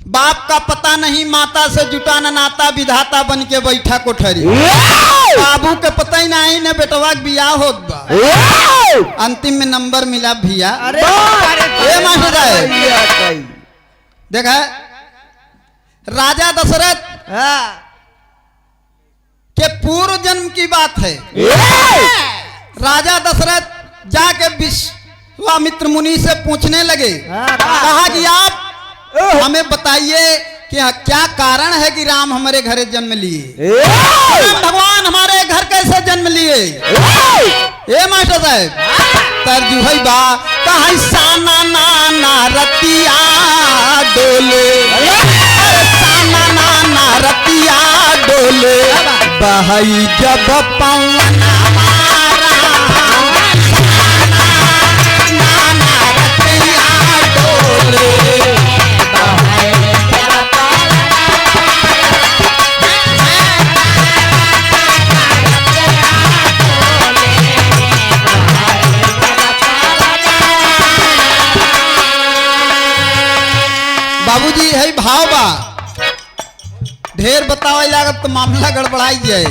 बाप का पता नहीं माता से जुटा न नाता विधाता बन के बैठा कोठरी। बाबू के पता ही नहीं ने बेटवा के बियाह होत बा। अंतिम में नंबर मिला भैया। ये मास्टर साहब देखा राजा दशरथ के पूर्व जन्म की बात है। राजा दशरथ जाके विश्वामित्र मुनि से पूछने लगे, कहा कि आप हमें बताइए कि क्या कारण है कि राम हमारे घर जन्म लिए, राम भगवान हमारे घर कैसे जन्म लिए। ए मास्टर साहब तरजू है बा कहा साना नाना रतिया डोले, साना नाना रतिया डोले बहई जब पवन बाबूजी है भाव बा ढेर बतावे लागत तो मामला गड़बड़ाई जाए।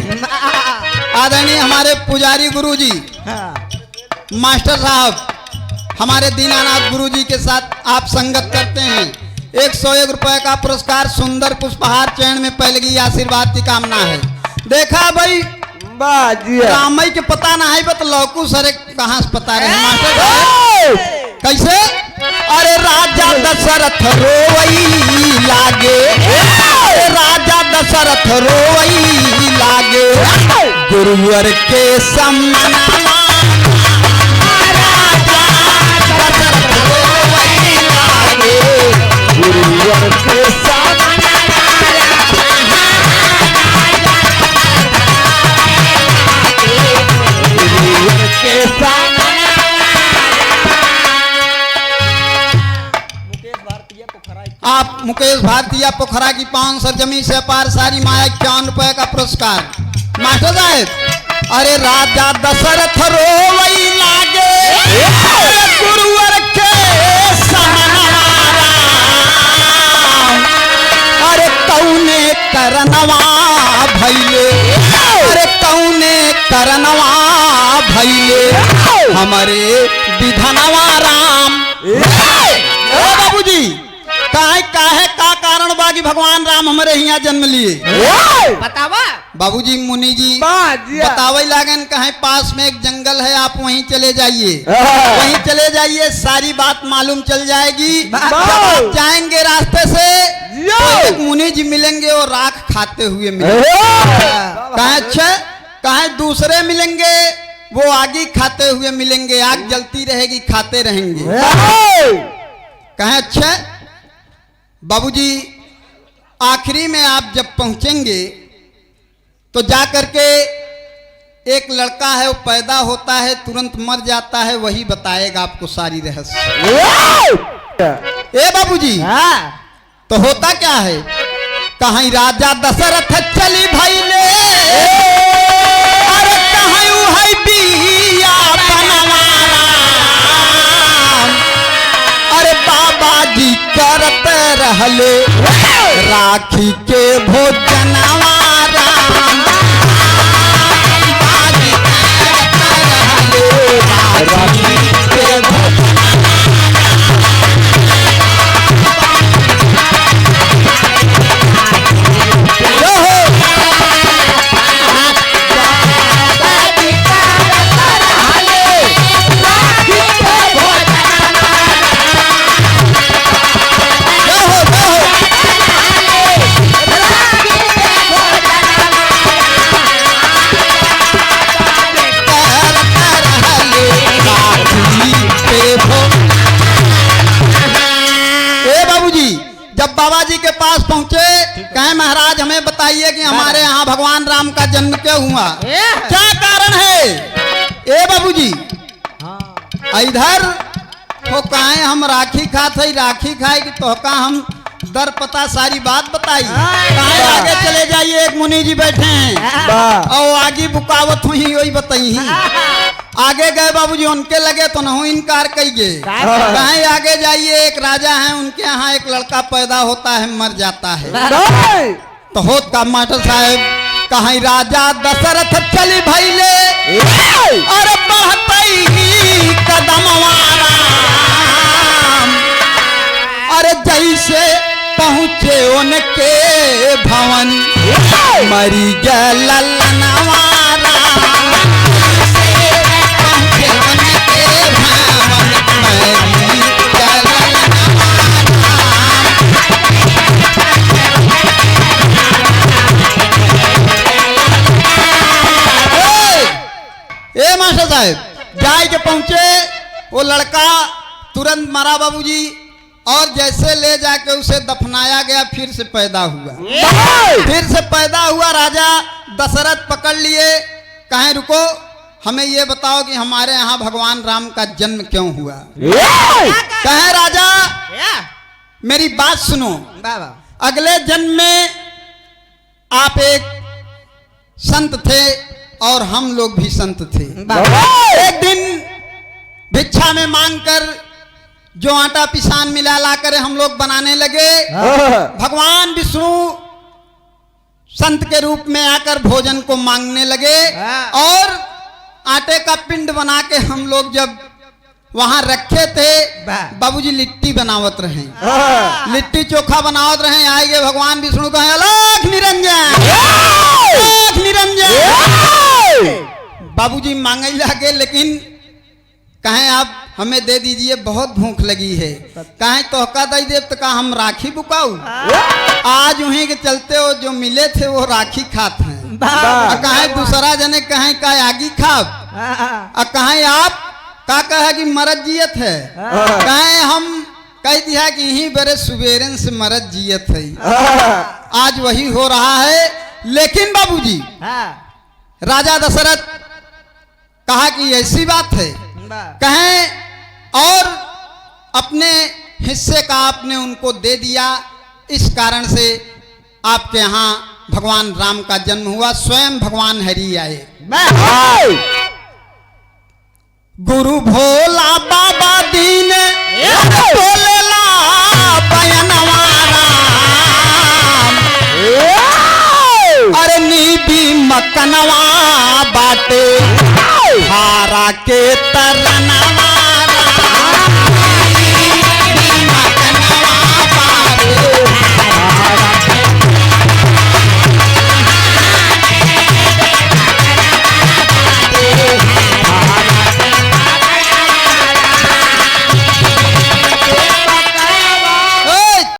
आदरणीय हमारे पुजारी गुरुजी मास्टर साहब हमारे दीनानाथ गुरुजी के साथ आप संगत करते हैं। 101 रुपए का पुरस्कार सुंदर पुष्पहार चरण में पहलगी आशीर्वाद की कामना है। देखा भाई रामई के पता ना है बत लौकू सरे कहाँ से पता रहे मास्टर साहब कैसे। अरे राजा दशरथ रोवई लागे, राजा दशरथ रोवई लागे गुरुवर के सम्मान, राजा दशरथ रोवई लागे गुरुवर के सम्मान, गुरुवर के सम्मान। आप मुकेश भारतीय पोखरा की 500 जमी से पार सारी माया 51 रुपए का पुरस्कार। मास्टर साहब अरे राजा दशरथ रोवई लागे गुरुवर के समानारा, अरे कौने करनवा भैले, अरे कौने करनवा भैले हमारे विधनवा राम। बाबूजी काहे का कारण बागी भगवान राम हमारे यहाँ जन्म लिए बतावा बाबूजी मुनि जी बतावे लागन कहे पास में एक जंगल है आप वहीं चले जाइए, वहीं चले जाइए सारी बात मालूम चल जाएगी। जब आप जाएंगे रास्ते से तो एक मुनि जी मिलेंगे और राख खाते हुए मिलेंगे। कहे अच्छा कहे दूसरे मिलेंगे वो आगे खाते हुए मिलेंगे, आग जलती रहेगी खाते रहेंगे। कहे अच्छा बाबूजी आखिरी में आप जब पहुंचेंगे तो जा करके एक लड़का है वो पैदा होता है तुरंत मर जाता है, वही बताएगा आपको सारी रहस्य। ए बाबूजी तो होता क्या है कहीं राजा दशरथ चली भैले, अरे कहीं है बिया बनवारा, अरे बाबा जी करते रहले राखी के भोजनवा राम, बाजी करते रहले राखी के भोजनवा। बाबा जी के पास पहुंचे कहे महाराज हमें बताइए कि हमारे यहाँ भगवान राम का जन्म क्यों हुआ, क्या कारण है। ए बाबूजी इधर तो कहे हम राखी खाते राखी खाए कि तो का हम दर पता सारी बात बताई। कहाँ आगे चले जाइए, एक मुनि जी बैठे हैं और आगे बुकावत हुई वही बताई। आगे गए बाबूजी, उनके लगे तो नहीं इनकार कहिए। कहीं आगे जाइए, एक राजा है, उनके यहाँ एक लड़का पैदा होता है, मर जाता है। तो होत का मास्टर साहब, कहीं राजा दशरथ चली भैले और बहतई कदमवारा, अरे जैसे पहुँचे उनके भवन, मरी गया ललनवारा। ए मास्टर साहब, जाए के पहुंचे, वो लड़का तुरंत मरा बाबूजी, और जैसे ले जाके उसे दफनाया गया, फिर से पैदा हुआ। फिर से पैदा हुआ, राजा दशरथ पकड़ लिए, कहें रुको, हमें ये बताओ कि हमारे यहाँ भगवान राम का जन्म क्यों हुआ। कहें राजा मेरी बात सुनो, अगले जन्म में आप एक संत थे और हम लोग भी संत थे। एक दिन भिक्षा में मांगकर जो आटा पिसान मिला ला कर हम लोग बनाने लगे, भगवान विष्णु संत के रूप में आकर भोजन को मांगने लगे, और आटे का पिंड बना के हम लोग जब वहां रखे थे, बाबूजी लिट्टी बनावत रहे, लिट्टी चोखा बनावत रहे। आएंगे भगवान विष्णु कहे अलख निरंजन, अलख निरंजन। बाबूजी मांगे लगे, लेकिन कहें आप हमें दे दीजिए, बहुत भूख लगी है। कहें तोहका दे दे, तो कहा हम राखी बुकाऊ। आज वहीं के चलते हो जो मिले थे वो राखी खाते हैं। कहें दूसरा जने कहें का आगी खाब, कहें आप का कहे कि मरद जियत है। कहें हम कह दिया कि यही बड़े सुबेरन से मरद जियत है। आज वही हो रहा है। लेकिन बाबूजी राजा दशरथ कहा कि ऐसी बात है, कहें और अपने हिस्से का आपने उनको दे दिया, इस कारण से आपके यहाँ भगवान राम का जन्म हुआ, स्वयं भगवान हरि आए। गुरु भोला बाबा दीन बोलेला बयनवारा, अरे नीबी मकनवा बाटे हारा के तरन